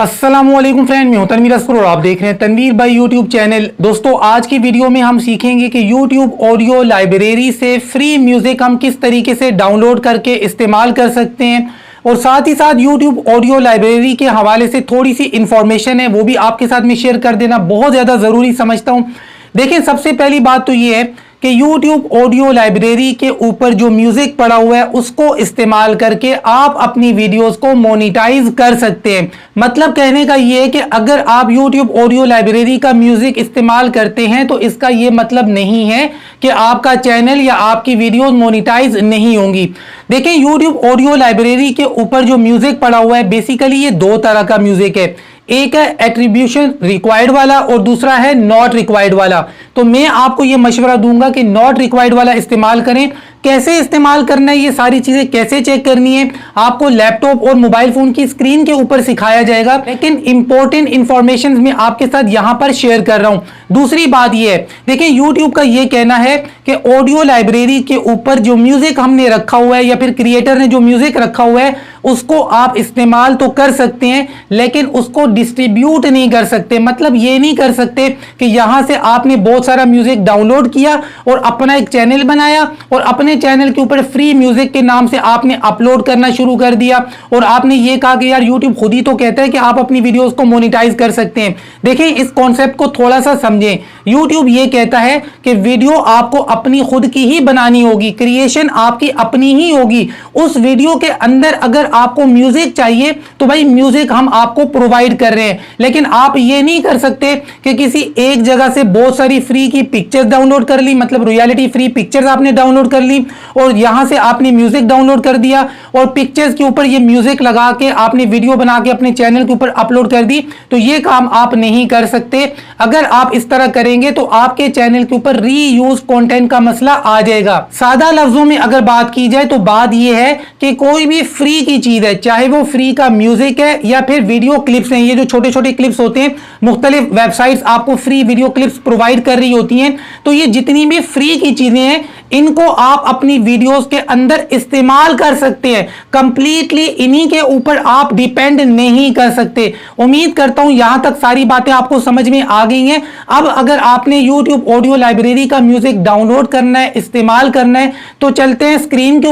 अस्सलामुअलैकुम फ्रेंड, मैं हूं तनवीर अस्कर और आप देख रहे हैं तनवीर भाई यूट्यूब चैनल। दोस्तों, आज की वीडियो में हम सीखेंगे कि यूट्यूब ऑडियो लाइब्रेरी से फ्री म्यूजिक हम किस तरीके से डाउनलोड करके इस्तेमाल कर सकते हैं, और साथ ही साथ यूट्यूब ऑडियो लाइब्रेरी के हवाले से थोड़ी सी इंफॉर्मेशन है वो भी आपके साथ में शेयर कर देना बहुत ज़्यादा ज़रूरी समझता हूँ। देखिए, सबसे पहली बात तो ये है कि YouTube ऑडियो लाइब्रेरी के ऊपर जो म्यूजिक पड़ा हुआ है उसको इस्तेमाल करके आप अपनी वीडियोस को मोनेटाइज कर सकते हैं। मतलब कहने का ये है कि अगर आप YouTube ऑडियो लाइब्रेरी का म्यूजिक इस्तेमाल करते हैं तो इसका ये मतलब नहीं है कि आपका चैनल या आपकी वीडियोस मोनेटाइज नहीं होंगी। देखें, YouTube ऑडियो लाइब्रेरी के ऊपर जो म्यूजिक पड़ा हुआ है बेसिकली ये दो तरह का म्यूजिक है। एक है एट्रीब्यूशन रिक्वायर्ड वाला और दूसरा है नॉट रिक्वायर्ड वाला। तो मैं आपको यह मशवरा दूंगा कि नॉट रिक्वायर्ड वाला इस्तेमाल करें। कैसे इस्तेमाल करना है, ये सारी चीजें कैसे चेक करनी है, आपको लैपटॉप और मोबाइल फोन की स्क्रीन के ऊपर सिखाया जाएगा, लेकिन इंपॉर्टेंट इंफॉर्मेशन मैं आपके साथ यहां पर शेयर कर रहा हूं। दूसरी बात यह है, देखिए यूट्यूब का यह कहना है कि ऑडियो लाइब्रेरी के ऊपर जो म्यूजिक हमने रखा हुआ है या फिर क्रिएटर ने जो म्यूजिक रखा हुआ है उसको आप इस्तेमाल तो कर सकते हैं लेकिन उसको डिस्ट्रीब्यूट नहीं कर सकते। मतलब ये नहीं कर सकते कि यहां से आपने बहुत सारा म्यूजिक डाउनलोड किया और अपना एक चैनल बनाया और अपने चैनल के ऊपर फ्री म्यूजिक के नाम से आपने अपलोड करना शुरू कर दिया और आपने ये कहा कि यार यूट्यूब खुद ही तो कहता है कि आप अपनी वीडियोस को मोनेटाइज कर सकते हैं। देखिए, इस कॉन्सेप्ट को थोड़ा सा समझें। यूट्यूब ये कहता है कि वीडियो आपको अपनी खुद की ही बनानी होगी, क्रिएशन आपकी अपनी ही होगी। उस वीडियो के अंदर अगर आपको म्यूजिक चाहिए तो भाई म्यूजिक हम आपको प्रोवाइड कर रहे हैं, लेकिन आप ये नहीं कर सकते कि किसी एक जगह से बहुत सारी फ्री की पिक्चर्स डाउनलोड कर ली, मतलब रॉयल्टी फ्री पिक्चर्स आपने डाउनलोड कर ली और यहां से आपने म्यूजिक डाउनलोड कर दिया और पिक्चर्स के ऊपर ये म्यूजिक लगा के आपने वीडियो बना के अपने चैनल के ऊपर अपलोड कर दी। तो ये काम आप नहीं कर सकते। अगर आप इस तरह करेंगे तो आपके चैनल के ऊपर रीयूज कंटेंट का मसला आ जाएगा। सादा लफ्जों में अगर बात की जाए तो बात यह है कि कोई भी फ्री की चीज है, चाहे वो फ्री का म्यूजिक है या फिर वीडियो क्लिप्स हैं, ये जो छोटे छोटे क्लिप्स होते हैं, मुख्तलिफ वेबसाइट्स आपको फ्री वीडियो क्लिप्स प्रोवाइड कर रही होती हैं। तो ये जितनी भी फ्री की चीजें हैं इनको आप अपनी वीडियोस के अंदर इस्तेमाल कर सकते हैं। कंप्लीटली इन्हीं के ऊपर आप डिपेंड नहीं कर सकते। उम्मीद करता हूं यहां तक सारी बातें आपको समझ में आ गई हैं। अब अगर आपने YouTube ऑडियो लाइब्रेरी का म्यूजिक डाउनलोड करना है, इस्तेमाल करना है, तो चलते हैं स्क्रीन के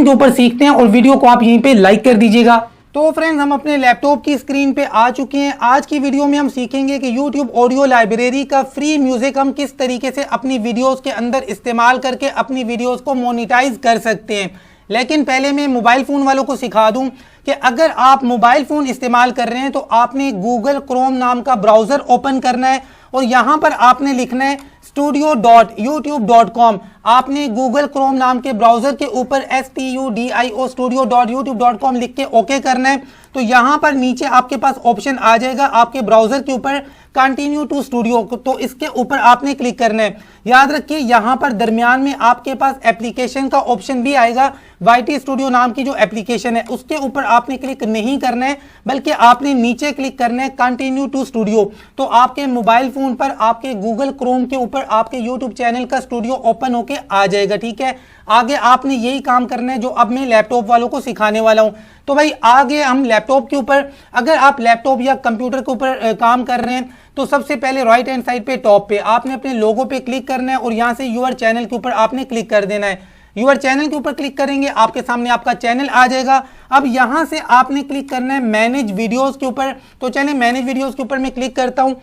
ऊपर सीखते हैं और वीडियो को आप यहीं पे लाइक कर दीजिएगा। तो फ्रेंड्स, हम अपने लैपटॉप की स्क्रीन पे आ चुके हैं। आज की वीडियो में हम सीखेंगे कि YouTube ऑडियो लाइब्रेरी का फ्री म्यूजिक हम किस तरीके से अपनी वीडियोस के अंदर इस्तेमाल करके अपनी वीडियोस को मोनेटाइज कर सकते हैं। लेकिन पहले मैं मोबाइल फ़ोन वालों को सिखा दूं कि अगर आप मोबाइल फ़ोन इस्तेमाल कर रहे हैं तो आपने गूगल क्रोम नाम का ब्राउज़र ओपन करना है और यहाँ पर आपने लिखना है studio.youtube.com। आपने गूगल क्रोम नाम के ब्राउजर के ऊपर studio studio.youtube.com लिख के ओके करना है। तो यहां पर नीचे आपके पास ऑप्शन आ जाएगा आपके ब्राउजर के ऊपर कंटिन्यू टू स्टूडियो, तो इसके ऊपर आपने क्लिक करना है। याद रखिए यहां पर दरमियान में आपके पास एप्लीकेशन का ऑप्शन भी आएगा। YT स्टूडियो नाम की जो एप्लीकेशन है उसके ऊपर आपने क्लिक नहीं करना है, बल्कि आपने नीचे क्लिक करना है कंटिन्यू टू स्टूडियो। तो आपके मोबाइल फोन पर आपके गूगल क्रोम के ऊपर आपके यूट्यूब चैनल का स्टूडियो ओपन होके आ जाएगा। ठीक है, आगे आपने यही काम करना है जो अब मैं लैपटॉप वालों को सिखाने वाला हूं। तो भाई आगे हम लैपटॉप के ऊपर, अगर आप लैपटॉप या कंप्यूटर के ऊपर काम कर रहे हैं तो सबसे पहले राइट हैंड साइड पे टॉप पे आपने अपने लोगो पे क्लिक करना है और यहां से यूर चैनल के ऊपर आपने क्लिक कर देना है। यूर चैनल के ऊपर क्लिक करेंगे आपके सामने आपका चैनल आ जाएगा। अब यहां से आपने क्लिक करना है मैनेज वीडियोस के ऊपर। तो चलिए मैनेज वीडियोस के ऊपर मैं क्लिक करता हूं।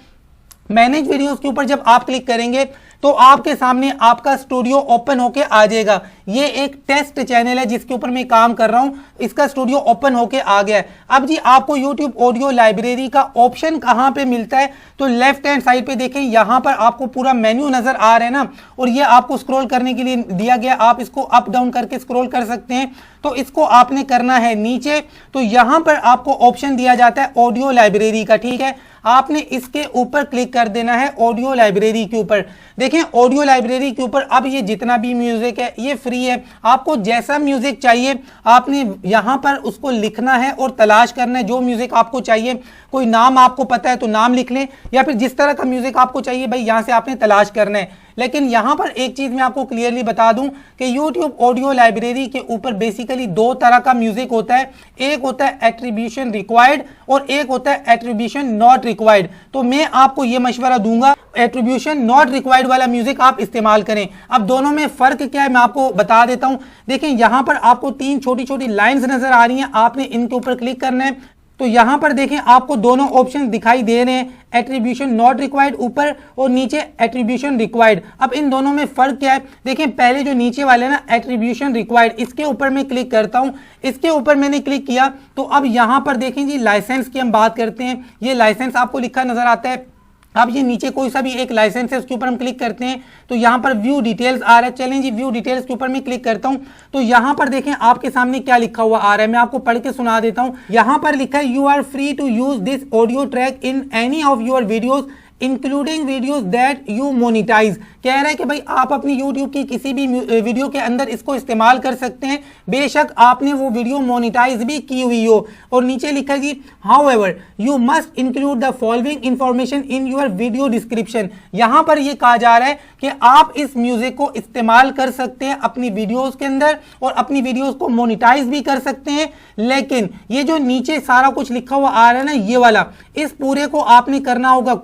मैनेज वीडियोस के ऊपर जब आप क्लिक करेंगे तो आपके सामने आपका स्टूडियो ओपन होके आ जाएगा। ये एक टेस्ट चैनल है जिसके ऊपर मैं काम कर रहा हूं, इसका स्टूडियो ओपन होके आ गया है। अब जी आपको YouTube ऑडियो लाइब्रेरी का ऑप्शन कहां पे मिलता है, तो लेफ्ट हैंड साइड पे देखें, यहां पर आपको पूरा मेन्यू नजर आ रहा है ना, और ये आपको स्क्रॉल करने के लिए दिया गया, आप इसको अप डाउन करके स्क्रॉल कर सकते हैं। तो इसको आपने करना है नीचे, तो यहां पर आपको ऑप्शन दिया जाता है ऑडियो लाइब्रेरी का। ठीक है, आपने इसके ऊपर क्लिक कर देना है ऑडियो लाइब्रेरी के ऊपर। देखें ऑडियो लाइब्रेरी के ऊपर अब ये जितना भी म्यूजिक है ये फ्री है। आपको जैसा म्यूजिक चाहिए आपने यहां पर उसको लिखना है और तलाश करना है जो म्यूजिक आपको चाहिए। कोई नाम आपको पता है तो नाम लिख लें, या फिर जिस तरह का म्यूजिक आपको चाहिए भाई यहां से आपने तलाश करना है। लेकिन यहाँ पर एक चीज मैं आपको क्लियरली बता दूं कि YouTube ऑडियो लाइब्रेरी के ऊपर बेसिकली दो तरह का म्यूजिक होता है। एक होता है एट्रीब्यूशन रिक्वायर्ड और एक होता है एट्रीब्यूशन नॉट रिक्वायर्ड। तो मैं आपको यह मशवरा दूंगा एट्रीब्यूशन नॉट रिक्वायर्ड वाला म्यूजिक आप इस्तेमाल करें। अब दोनों में फर्क क्या है मैं आपको बता देता हूं। देखें यहां पर आपको तीन छोटी छोटी लाइंस नजर आ रही हैं, आपने इनके ऊपर क्लिक करना है। तो यहां पर देखें आपको दोनों ऑप्शन दिखाई दे रहे हैं, एट्रीब्यूशन नॉट रिक्वायर्ड ऊपर और नीचे एट्रीब्यूशन रिक्वायर्ड। अब इन दोनों में फर्क क्या है, देखें पहले जो नीचे वाले ना एट्रीब्यूशन रिक्वायर्ड, इसके ऊपर मैं क्लिक करता हूं। इसके ऊपर मैंने क्लिक किया तो अब यहां पर देखें जी लाइसेंस की हम बात करते हैं। ये लाइसेंस आपको लिखा नजर आता है। अब ये नीचे कोई सा भी एक लाइसेंस है उसके ऊपर हम क्लिक करते हैं तो यहाँ पर व्यू डिटेल्स आ रहा है। चलें जी व्यू डिटेल्स के ऊपर मैं क्लिक करता हूँ तो यहाँ पर देखें आपके सामने क्या लिखा हुआ आ रहा है, मैं आपको पढ़ के सुना देता हूँ। यहाँ पर लिखा है you are free to use this audio track in any of your videos including videos that you monetise. कह रहा है कि भाई आप अपनी YouTube की किसी भी वीडियो के अंदर इसको इस्तेमाल कर सकते हैं, बेशक आपने वो वीडियो मोनिटाइज भी की हुई हो। और नीचे लिखा जी however you must include the following information in your video description. यहां पर ये कहा जा रहा है कि आप इस म्यूजिक को इस्तेमाल कर सकते हैं अपनी वीडियोज के अंदर और अपनी वीडियोज को मोनिटाइज भी कर सकते हैं, लेकिन ये जो नीचे सारा कुछ लिखा हुआ आ रहा है ना ये वाला, इस पूरे को आपने करना होगा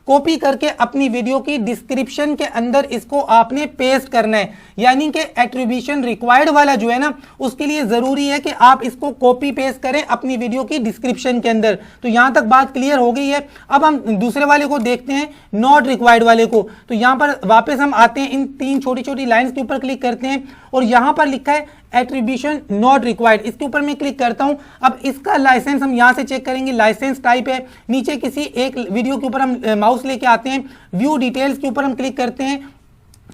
कॉपी करके अपनी वीडियो की डिस्क्रिप्शन के अंदर इसको आपने पेस्ट करना है। यानी कि एट्रीब्यूशन रिक्वायर्ड वाला जो है ना उसके लिए जरूरी है कि आप इसको कॉपी पेस्ट करें अपनी वीडियो की डिस्क्रिप्शन के अंदर। तो यहां तक बात क्लियर हो गई है। अब हम दूसरे वाले को देखते हैं, नॉट रिक्वायर्ड वाले को। तो यहां पर वापस हम आते हैं, इन तीन छोटी छोटी लाइंस के ऊपर क्लिक करते हैं और यहां पर लिखा है एट्रीब्यूशन नॉट रिक्वायर्ड, इसके ऊपर मैं क्लिक करता हूं। अब इसका लाइसेंस हम यहां से चेक करेंगे, लाइसेंस टाइप है। नीचे किसी एक वीडियो के ऊपर हम माउस लेके आते हैं, व्यू डिटेल्स के ऊपर हम क्लिक करते हैं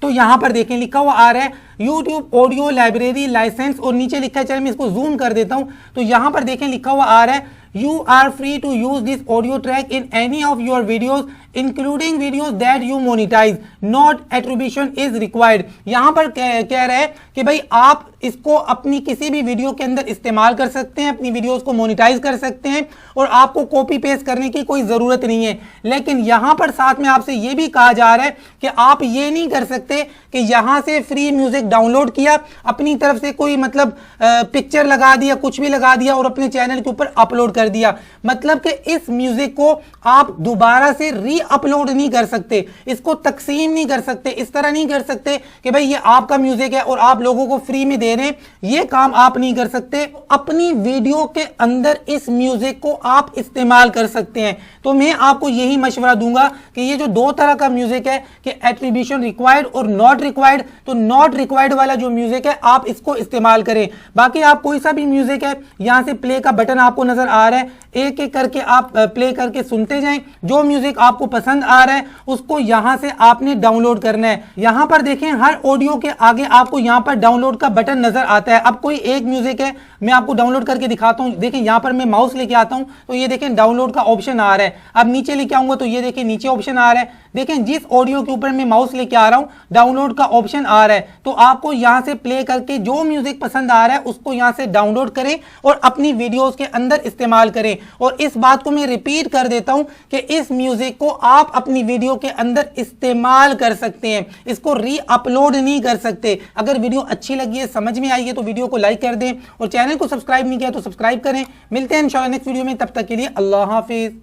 तो यहां पर देखें लिखा हुआ आ रहा है YouTube ऑडियो लाइब्रेरी लाइसेंस और नीचे लिखा है, चलिए मैं इसको जूम कर देता हूं तो यहां पर देखें लिखा हुआ आ रहा है you are free to use this audio track in any of your videos including videos that you monetise, not attribution is required. यहां पर कह रहा है कि भाई आप इसको अपनी किसी भी वीडियो के अंदर इस्तेमाल कर सकते हैं, अपनी वीडियोस को मोनिटाइज कर सकते हैं और आपको कॉपी पेस्ट करने की कोई जरूरत नहीं है। लेकिन यहां पर साथ में आपसे यह भी कहा जा रहा है कि आप ये नहीं कर सकते कि यहां से फ्री म्यूजिक डाउनलोड किया, अपनी तरफ से कोई मतलब पिक्चर लगा दिया, कुछ भी लगा दिया और अपने चैनल के ऊपर अपलोड कर दिया। मतलब कि इस म्यूजिक को आप दोबारा से री अपलोड नहीं कर सकते, इसको तकसीम नहीं कर सकते, इस तरह नहीं कर सकते कि भाई ये आपका म्यूजिक है और आप लोगों को फ्री में दे रहे हैं, ये काम आप नहीं कर सकते। अपनी वीडियो के अंदर इस म्यूजिक को आप इस्तेमाल कर सकते हैं। तो मैं आपको यही मशवरा दूंगा कि ये जो दो तरह का म्यूजिक है कि एट्रीब्यूशन रिक्वायर्ड और नॉट रिक्वायर्ड, तो नॉट रिक्वायर्ड वाला जो म्यूजिक है आप इसको इस्तेमाल करें। बाकी आप कोई सा भी म्यूजिक है, यहां से प्ले का बटन आपको नजर आ रहा है, एक एक करके आप प्ले करके सुनते जाएं। जो म्यूजिक आपको पसंद आ रहा है उसको यहां से आपने डाउनलोड करना है। यहां पर देखें हर ऑडियो के आगे आपको यहां पर डाउनलोड का बटन नजर आता है। अब कोई एक म्यूजिक है, मैं आपको डाउनलोड करके दिखाता हूं। देखें यहां पर मैं माउस लेके आता हूं तो ये देखें डाउनलोड का ऑप्शन आ रहा है। अब नीचे लेके आऊंगा तो ये देखें नीचे ऑप्शन आ रहा है। देखें जिस ऑडियो के ऊपर मैं माउस लेके आ रहा हूं डाउनलोड का ऑप्शन आ रहा है। तो आपको यहां से प्ले करके जो म्यूजिक पसंद आ रहा है उसको यहां से डाउनलोड करें और अपनी वीडियोस के अंदर इस्तेमाल करें। और इस बात को मैं रिपीट कर देता हूं कि इस म्यूजिक को आप अपनी वीडियो के अंदर इस्तेमाल कर सकते हैं, इसको री अपलोड नहीं कर सकते। अगर वीडियो अच्छी लगी है, समझ में आई है तो वीडियो को लाइक कर दें और चैनल को सब्सक्राइब नहीं किया तो सब्सक्राइब करें। मिलते हैं इंशाल्लाह नेक्स्ट वीडियो में, तब तक के लिए अल्लाह हाफिज।